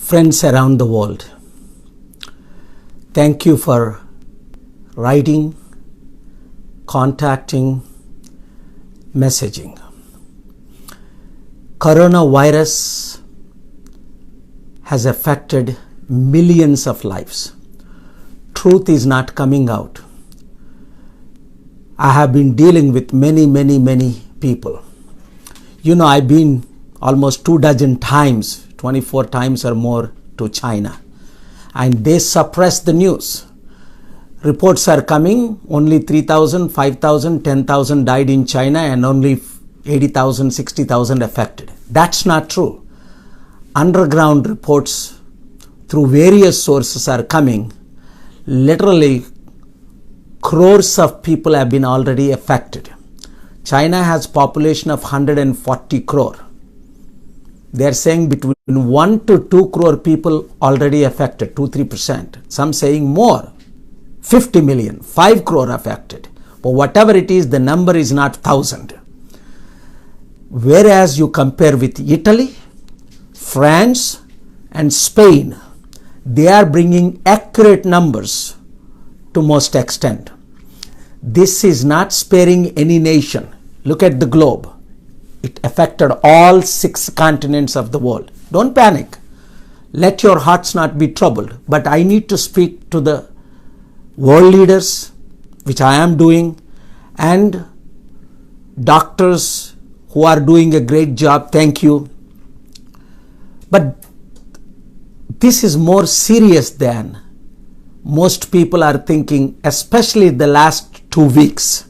Friends around the world, thank you for writing, contacting, messaging. Coronavirus has affected millions of lives. Truth is not coming out. I have been dealing with many people. I've been almost 24 times, 24 times or more to China, and they suppress the news. Reports are coming, only 3,000, 5,000, 10,000 died in China and only 80,000, 60,000 affected. That's not true. Underground reports through various sources are coming. Literally, crores of people have been already affected. China has population of 140 crore. They are saying between 1 to 2 crore people already affected, 2-3%. Some saying more, 50 million, 5 crore affected. But whatever it is, the number is not 1,000. Whereas you compare with Italy, France and Spain, they are bringing accurate numbers to most extent. This is not sparing any nation. Look at the globe. It affected all 6 continents of the world. Don't panic. Let your hearts not be troubled. But I need to speak to the world leaders, which I am doing, and doctors who are doing a great job. Thank you. But this is more serious than most people are thinking, especially the last 2 weeks,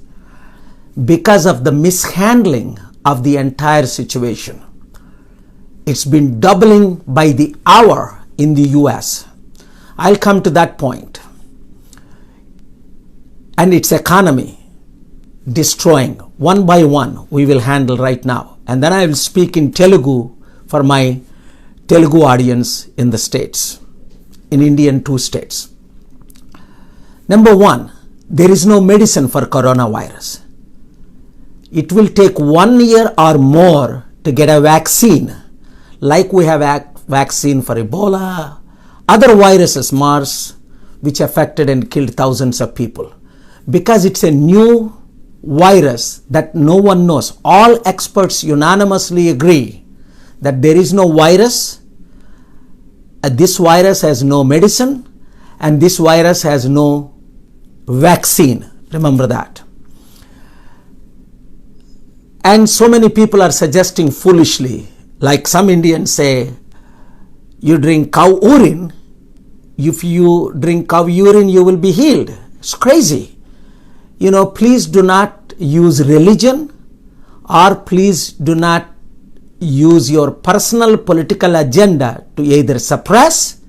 because of the mishandling of the entire situation. It's been doubling by the hour in the US. I'll come to that point. And its economy destroying one by one, we will handle right now. And then I will speak in Telugu for my Telugu audience in the states, in Indian 2 states. Number 1, there is no medicine for coronavirus. It will take 1 year or more to get a vaccine, like we have a vaccine for Ebola, other viruses, MERS, which affected and killed thousands of people. Because it's a new virus that no one knows. All experts unanimously agree that there is no virus, this virus has no medicine, and this virus has no vaccine. Remember that. And so many people are suggesting foolishly, like some Indians say, you drink cow urine. If you drink cow urine, you will be healed. It's crazy. Please do not use religion, or please do not use your personal political agenda to either suppress,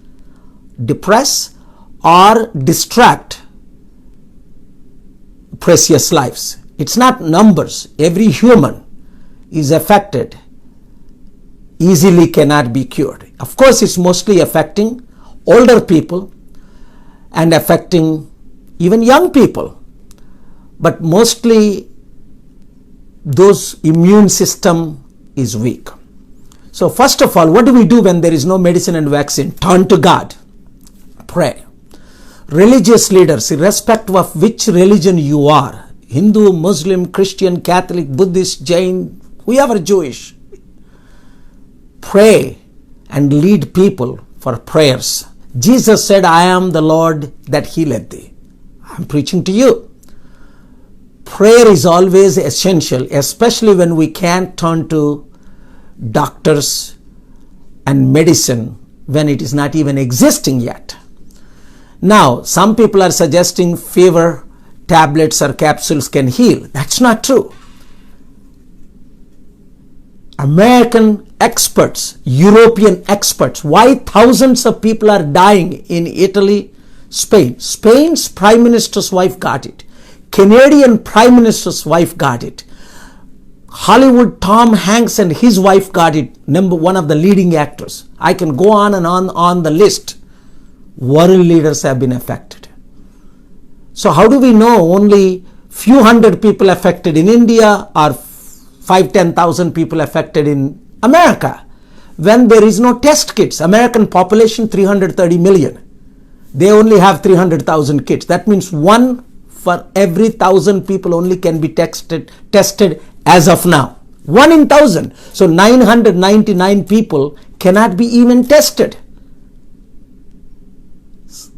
depress, or distract precious lives. It's not numbers. Every human is affected, easily cannot be cured. Of course, it's mostly affecting older people and affecting even young people. But mostly those immune system is weak. So first of all, what do we do when there is no medicine and vaccine? Turn to God. Pray. Religious leaders, irrespective of which religion you are, Hindu, Muslim, Christian, Catholic, Buddhist, Jain, whoever Jewish, pray and lead people for prayers. Jesus said, I am the Lord that healeth thee. I'm preaching to you. Prayer is always essential, especially when we can't turn to doctors and medicine when it is not even existing yet. Now, some people are suggesting fever tablets or capsules can heal. That's not true. American experts, European experts, why thousands of people are dying in Italy, Spain? Spain's Prime Minister's wife got it. Canadian Prime Minister's wife got it. Hollywood Tom Hanks and his wife got it, one of the leading actors. I can go on and on the list. World leaders have been affected. So how do we know only few hundred people affected in India or 5,000-10,000 people affected in America? when there is no test kits. American population 330 million. They only have 300,000 kits. That means 1 for every 1,000 people only can be tested as of now. 1 in 1,000. So 999 people cannot be even tested.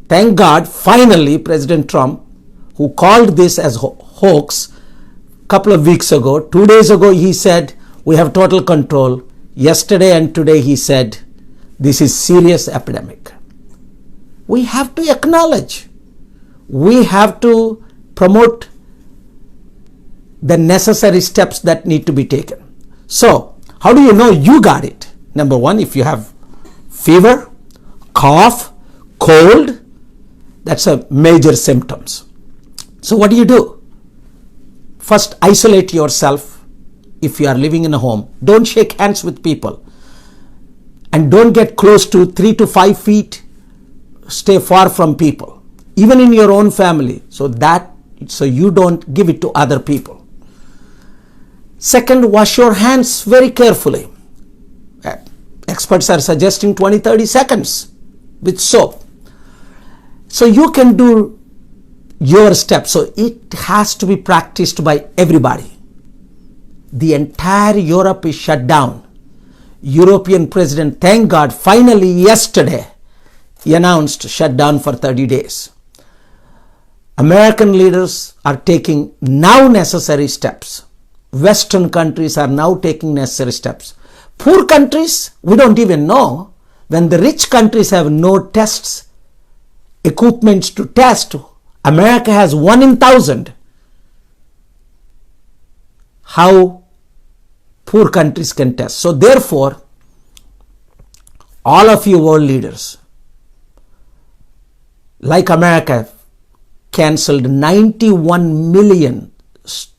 Thank God, finally, President Trump, who called this as hoax a couple of weeks ago, 2 days ago, he said, we have total control. Yesterday and today, he said, this is serious epidemic. We have to acknowledge. We have to promote the necessary steps that need to be taken. So, how do you know you got it? Number one, if you have fever, cough, cold, that's a major symptoms. So what do? First, isolate yourself if you are living in a home. Don't shake hands with people. And don't get close to 3 to 5 feet. Stay far from people. Even in your own family. So you don't give it to other people. Second, wash your hands very carefully. Experts are suggesting 20-30 seconds with soap. So you can do your steps. So it has to be practiced by everybody. The entire Europe is shut down. European president, thank God, finally yesterday, he announced shutdown for 30 days. American leaders are taking now necessary steps. Western countries are now taking necessary steps. Poor countries, we don't even know. When the rich countries have no tests, equipments to test, America has 1 in 1,000. How poor countries can test. So therefore, all of you world leaders, like America, cancelled 91 million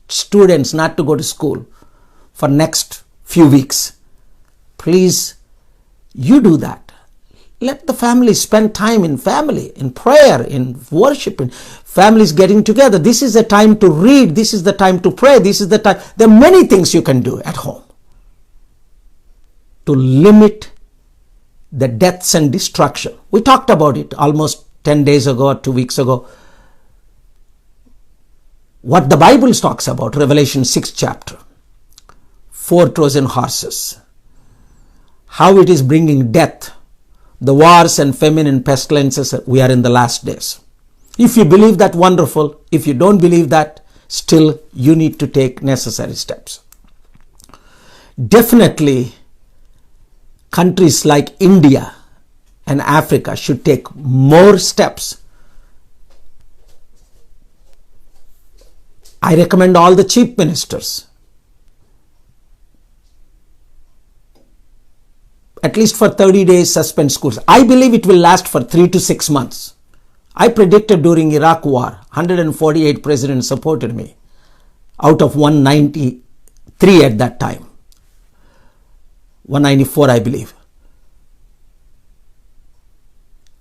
students not to go to school for next few weeks. Please, you do that. Let the family spend time in family, in prayer, in worship, in families getting together. This is the time to read. This is the time to pray. This is the time. There are many things you can do at home to limit the deaths and destruction. We talked about it almost 10 days ago or 2 weeks ago. What the Bible talks about, Revelation 6 chapter, 4 Trojan horses, how it is bringing death, the wars and famine and pestilences. We are in the last days. If you believe that, wonderful. If you don't believe that, still you need to take necessary steps. Definitely, countries like India and Africa should take more steps. I recommend all the chief ministers, at least for 30 days, suspend schools. I believe it will last for 3 to 6 months. I predicted during Iraq war, 148 presidents supported me out of 193 at that time. 194, I believe.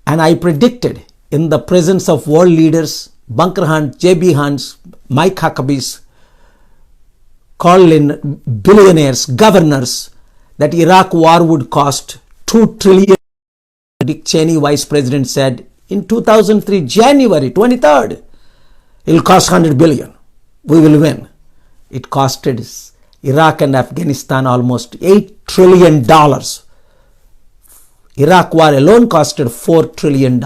And I predicted in the presence of world leaders, Bunker Hunt, J.B. Hunts, Mike Huckabees, Carl Lynn, billionaires, governors, that Iraq war would cost $2 trillion. Dick Cheney, vice president, said in 2003, January 23rd, it will cost $100 billion. We will win. It costed Iraq and Afghanistan almost $8 trillion. Iraq war alone costed $4 trillion.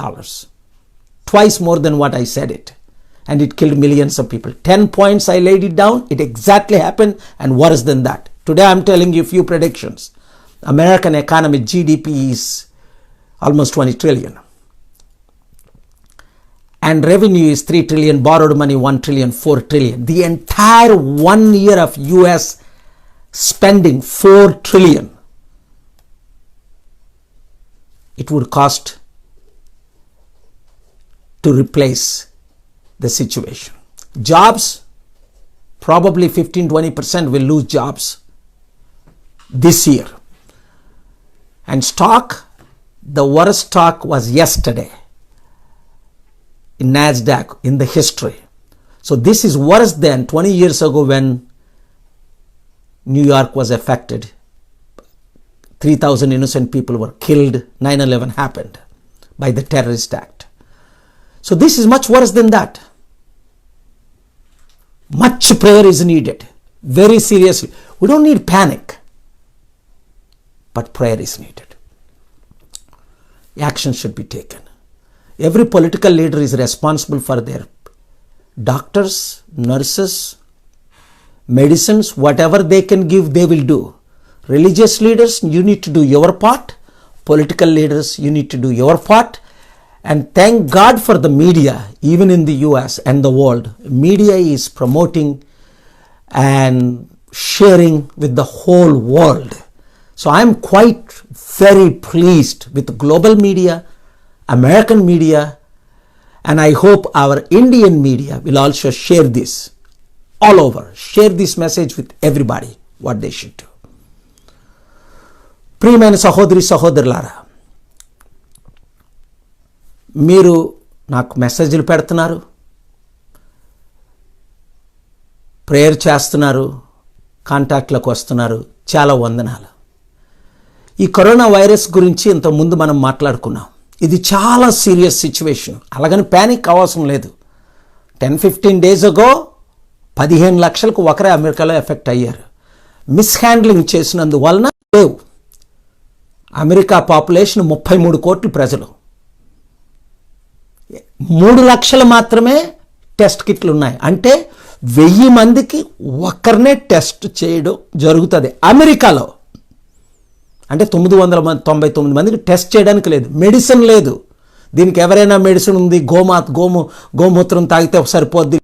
Twice more than what I said it. And it killed millions of people. 10 points I laid it down. It exactly happened, and worse than that. Today I'm telling you a few predictions. American economy GDP is almost 20 trillion. And revenue is 3 trillion, borrowed money 1 trillion, 4 trillion. The entire 1 year of US spending 4 trillion. It would cost to replace the situation. Jobs, probably 15-20% will lose jobs this year. And stock, the worst stock was yesterday in NASDAQ in the history. So this is worse than 20 years ago when New York was affected. 3,000 innocent people were killed. 9/11 happened by the terrorist act. So this is much worse than that. Much prayer is needed. Very seriously. We don't need panic. But prayer is needed. Action should be taken. Every political leader is responsible for their doctors, nurses, medicines, whatever they can give, they will do. Religious leaders, you need to do your part. Political leaders, you need to do your part. And thank God for the media, even in the US and the world. Media is promoting and sharing with the whole world. So I'm quite very pleased with global media, American media, and I hope our Indian media will also share this all over. Share this message with everybody, what they should do. ప్రియమైన సహోదరి సహోదరులారా, మీరు నాకు మెసేజ్లు పెడుతున్నారు, prayer చేస్తున్నారు, కాంటాక్ట్లకు వస్తున్నారు. చాలా వందనాలు. ఈ కరోనా వైరస్ గురించి ఇంతకుముందు మనం మాట్లాడుకున్నాం. ఇది చాలా సీరియస్ సిచ్యువేషన్. అలాగని ప్యానిక్ అవసరం లేదు. 10-15 days ago 15 లక్షలకు ఒకరే అమెరికాలో ఎఫెక్ట్ అయ్యారు. మిస్హ్యాండ్లింగ్ చేసినందువలన లేవు. అమెరికా పాపులేషన్ 33 కోట్ల ప్రజలు. 3 లక్షలు మాత్రమే టెస్ట్ కిట్లు ఉన్నాయి. అంటే 1000 మందికి ఒక్కరినే టెస్ట్ చేయడం జరుగుతుంది అమెరికాలో. అంటే 999 మందికి టెస్ట్ చేయడానికి లేదు. మెడిసిన్ లేదు. దీనికి ఎవరైనా మెడిసిన్ ఉంది, గోమూత్రం తాగితే సరిపోద్ది,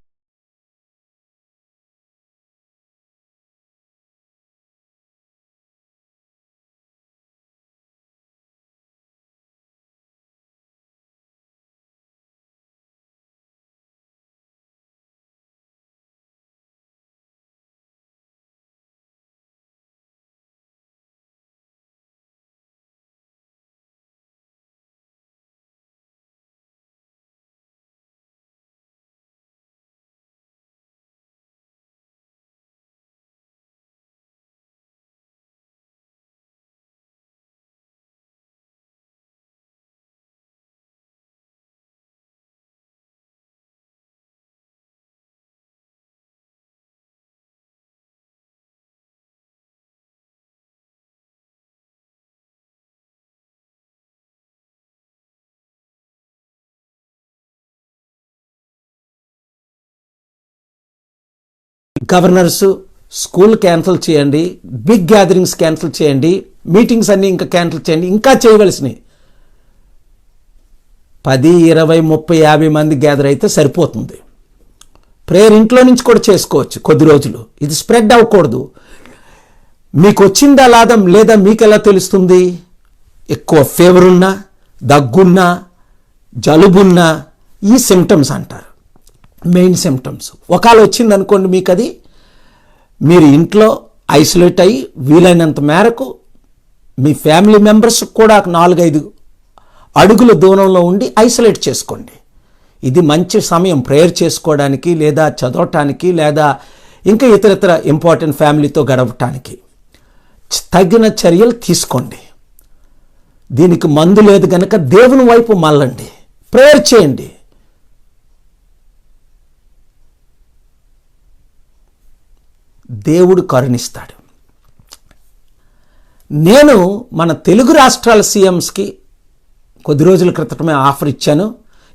గవర్నర్స్ స్కూల్ క్యాన్సిల్ చేయండి, బిగ్ గ్యాదరింగ్స్ క్యాన్సిల్ చేయండి, మీటింగ్స్ అన్నీ ఇంకా క్యాన్సిల్ చేయండి. ఇంకా చేయవలసినవి 10, 20, 30, 50 మంది గ్యాదర్ అయితే సరిపోతుంది. ప్రేయర్ ఇంట్లో నుంచి కూడా చేసుకోవచ్చు కొద్ది రోజులు. ఇది స్ప్రెడ్ అవ్వకూడదు. మీకు వచ్చిందా లేదా మీకు ఎలా తెలుస్తుంది? ఎక్కువ ఫీవర్ ఉన్నా, దగ్గున్నా, జలుబున్నా, ఈ సిమ్టమ్స్ అంటారు, మెయిన్ సిమ్టమ్స్. ఒకవేళ వచ్చింది అనుకోండి మీకు, అది మీరు ఇంట్లో ఐసోలేట్ అయ్యి వీలైనంత మేరకు మీ ఫ్యామిలీ మెంబర్స్ కూడా 4-5 అడుగుల దూరంలో ఉండి ఐసోలేట్ చేసుకోండి. ఇది మంచి సమయం ప్రేయర్ చేసుకోవడానికి, లేదా చదవటానికి, లేదా ఇంకా ఇతర ఇంపార్టెంట్ ఫ్యామిలీతో గడపటానికి. తగిన చర్యలు తీసుకోండి. దీనికి మందు లేదు కనుక దేవుని వైపు మళ్ళండి, ప్రేయర్ చేయండి. దేవుడు కరుణిస్తాడు. నేను మన తెలుగు రాష్ట్రాల సీఎంస్కి కొద్ది రోజుల క్రితమే ఆఫర్ ఇచ్చాను.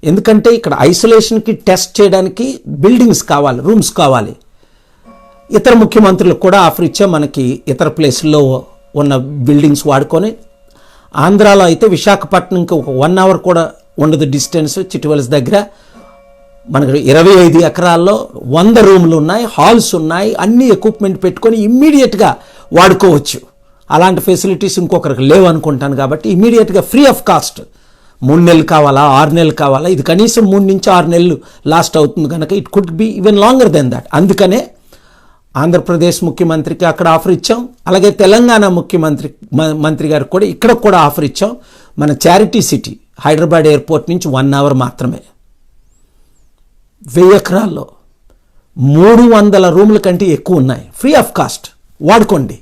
ఎందుకంటే ఇక్కడ ఐసోలేషన్కి టెస్ట్ చేయడానికి బిల్డింగ్స్ కావాలి, రూమ్స్ కావాలి. ఇతర ముఖ్యమంత్రులకు కూడా ఆఫర్ ఇచ్చాం. మనకి ఇతర ప్లేసుల్లో ఉన్న బిల్డింగ్స్ వాడుకొని, ఆంధ్రాలో అయితే విశాఖపట్నంకి ఒక 1 hour కూడా ఉండదు డిస్టెన్స్, చిటివలస్ దగ్గర. మనకు 25 ఎకరాల్లో 100 రూములు ఉన్నాయి, హాల్స్ ఉన్నాయి, అన్ని ఎక్విప్మెంట్ పెట్టుకొని ఇమ్మీడియట్గా వాడుకోవచ్చు. అలాంటి ఫెసిలిటీస్ ఇంకొకరికి లేవు అనుకుంటాను. కాబట్టి ఇమ్మీడియట్గా ఫ్రీ ఆఫ్ కాస్ట్ 3 నెలలు కావాలా, 6 నెలలు కావాలా, ఇది కనీసం 3 నుంచి 6 నెలలు లాస్ట్ అవుతుంది కనుక it could be even longer then that. అందుకనే ఆంధ్రప్రదేశ్ ముఖ్యమంత్రికి అక్కడ ఆఫర్ ఇచ్చాం. అలాగే తెలంగాణ మంత్రి గారికి కూడా ఇక్కడ కూడా ఆఫర్ ఇచ్చాం. మన చారిటీ సిటీ హైదరాబాద్ ఎయిర్పోర్ట్ నుంచి 1 hour మాత్రమే, 1000 ఎకరాల్లో 300 రూముల కంటే ఎక్కువ ఉన్నాయి. ఫ్రీ ఆఫ్ కాస్ట్ వాడుకోండి,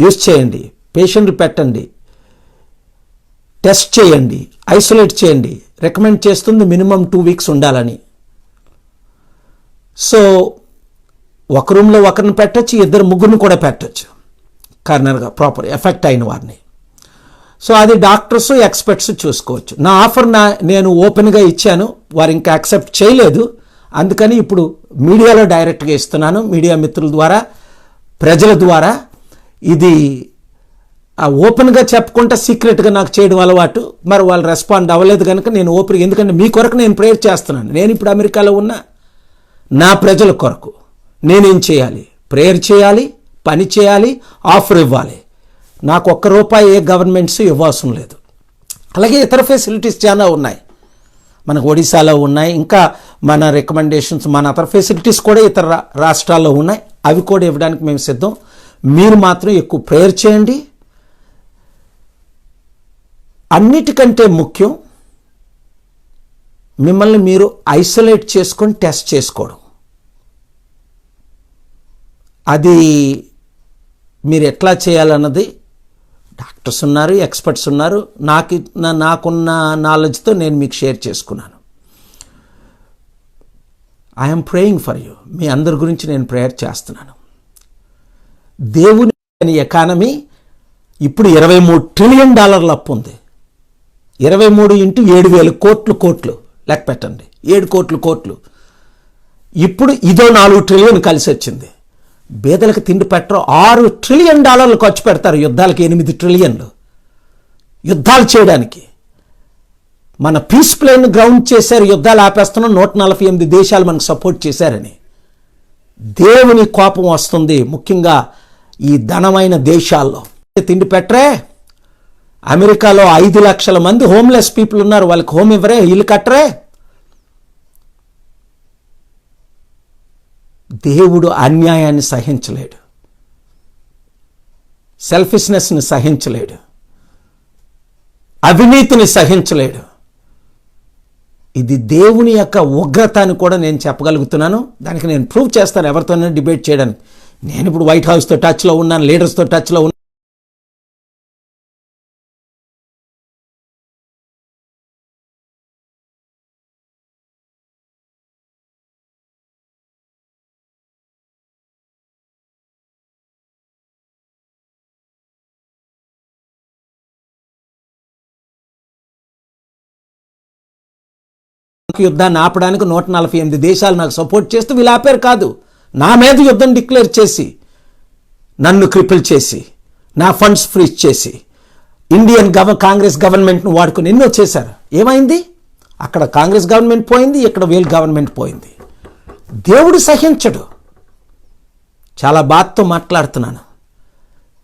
యూజ్ చేయండి. పేషెంట్లు పెట్టండి, టెస్ట్ చేయండి, ఐసోలేట్ చేయండి. రికమెండ్ చేస్తుంది మినిమం 2 వీక్స్ ఉండాలని. సో ఒక రూమ్లో ఒకరిని పెట్టచ్చు, 2-3 కూడా పెట్టచ్చు కార్నర్గా, ప్రాపర్ ఎఫెక్ట్ అయిన వారిని. సో అది డాక్టర్స్ ఎక్స్పర్ట్స్ చూసుకోవచ్చు. నా ఆఫర్ నేను ఓపెన్గా ఇచ్చాను, వారు ఇంకా యాక్సెప్ట్ చేయలేదు. అందుకని ఇప్పుడు మీడియాలో డైరెక్ట్గా ఇస్తున్నాను, మీడియా మిత్రుల ద్వారా, ప్రజల ద్వారా. ఇది ఓపెన్గా చెప్పుకుంటే సీక్రెట్గా నాకు చేయడం అలవాటు. మరి వాళ్ళు రెస్పాండ్ అవ్వలేదు కనుక నేను ఓపెన్, ఎందుకంటే మీ కొరకు నేను ప్రేయర్ చేస్తున్నాను. నేను ఇప్పుడు అమెరికాలో ఉన్నా, నా ప్రజల కొరకు నేనేం చేయాలి? ప్రేయర్ చేయాలి, పని చేయాలి, ఆఫర్ ఇవ్వాలి. నాకు ₹1 ఏ గవర్నమెంట్స్ ఇవ్వాల్సిన లేదు. అలాగే ఇతర ఫెసిలిటీస్ చాలా ఉన్నాయి, మనకు ఒడిశాలో ఉన్నాయి, ఇంకా మన రికమెండేషన్స్, మన అతర ఫెసిలిటీస్ కూడా ఇతర రాష్ట్రాల్లో ఉన్నాయి. అవి కూడా ఇవ్వడానికి మేము సిద్ధం. మీరు మాత్రం ఎక్కువ ప్రేయర్ చేయండి. అన్నిటికంటే ముఖ్యం మిమ్మల్ని మీరు ఐసోలేట్ చేసుకొని టెస్ట్ చేసుకోవడం. అది మీరు ఎట్లా చేయాలన్నది డాక్టర్స్ ఉన్నారు, ఎక్స్పర్ట్స్ ఉన్నారు. నాకున్న నాలెడ్జ్తో నేను మీకు షేర్ చేసుకున్నాను. I'm praying for you. మీ అందరి గురించి నేను ప్రేయర్ చేస్తున్నాను. దేవుని ఎకానమీ ఇప్పుడు $23 ట్రిలియన్ అప్పు ఉంది. 23 × 7,000 కోట్లు లెక్క పెట్టండి. 7 కోట్లు. ఇప్పుడు ఇదో 4 ట్రిలియన్ కలిసి వచ్చింది. పేదలకు తిండి పెట్టరు. $6 ట్రిలియన్ ఖర్చు పెడతారు యుద్ధాలకి, 8 ట్రిలియన్లు యుద్ధాలు చేయడానికి. మన పీస్ ప్లాన్ గ్రౌండ్ చేశారు, యుద్ధాలు ఆపేస్తున్నాం. 148 దేశాలు మనకు సపోర్ట్ చేశారని. దేవుని కోపం వస్తుంది, ముఖ్యంగా ఈ ధనమైన దేశాల్లో. తిండి పెట్టరే. అమెరికాలో 5 లక్షల మంది హోమ్లెస్ పీపుల్ ఉన్నారు. వాళ్ళకి హోమ్ ఇవ్వరే, ఇల్లు కట్టరే. దేవుడు అన్యాయాన్ని సహించలేడు, సెల్ఫిష్నెస్ని సహించలేడు, అవినీతిని సహించలేడు. ఇది దేవుని యొక్క ఉగ్రత అని కూడా నేను చెప్పగలుగుతున్నాను. దానికి నేను ప్రూవ్ చేస్తాను ఎవరితోనైనా డిబేట్ చేయడానికి. నేను ఇప్పుడు వైట్ హౌస్తో టచ్లో ఉన్నాను, లీడర్స్తో టచ్లో ఉన్నాను. యుద్ధాన్ని ఆపడానికి 148 దేశాలు నాకు సపోర్ట్ చేస్తూ వీళ్ళు ఆపారు కాదు. నా మీద యుద్ధం డిక్లేర్ చేసి, నన్ను క్రిపుల్ చేసి, నా ఫండ్స్ ఫ్రీజ్ చేసి, ఇండియన్ కాంగ్రెస్ గవర్నమెంట్ను వాడుకొని ఎన్నో చేశారు. ఏమైంది? అక్కడ కాంగ్రెస్ గవర్నమెంట్ పోయింది, ఇక్కడ వీళ్ళ గవర్నమెంట్ పోయింది. దేవుడు సహించడు. చాలా బాధతో మాట్లాడుతున్నాను.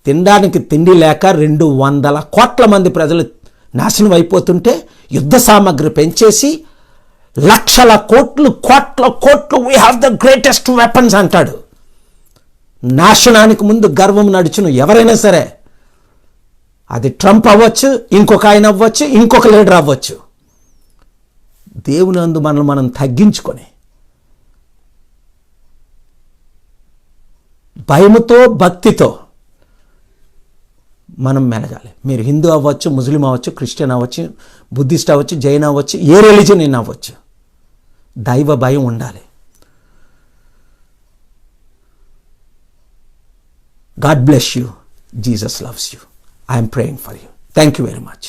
తినడానికి తిండి లేక 200 కోట్ల మంది ప్రజలు నాశనం అయిపోతుంటే యుద్ధ సామాగ్రి పెంచేసి లక్షల కోట్లు we have the greatest weapons అంటాడు. నాశనానికి ముందు గర్వం నడుచును ఎవరైనా సరే, అది ట్రంప్ అవ్వచ్చు, ఇంకొక ఆయన అవ్వచ్చు, ఇంకొక లీడర్ అవ్వచ్చు. దేవుని యందు మనం తగ్గించుకొని భయముతో భక్తితో మనం మెలగాలి. మీరు హిందూ అవ్వచ్చు, ముస్లిం అవ్వచ్చు, క్రిస్టియన్ అవ్వచ్చు, బుద్ధిస్ట్ అవ్వచ్చు, జైన్ అవ్వచ్చు, ఏ రిలీజన్ అయినా అవ్వచ్చు. దైవ భయం ఉండాలి. God bless you. Jesus loves you. I am praying for you. Thank you very much.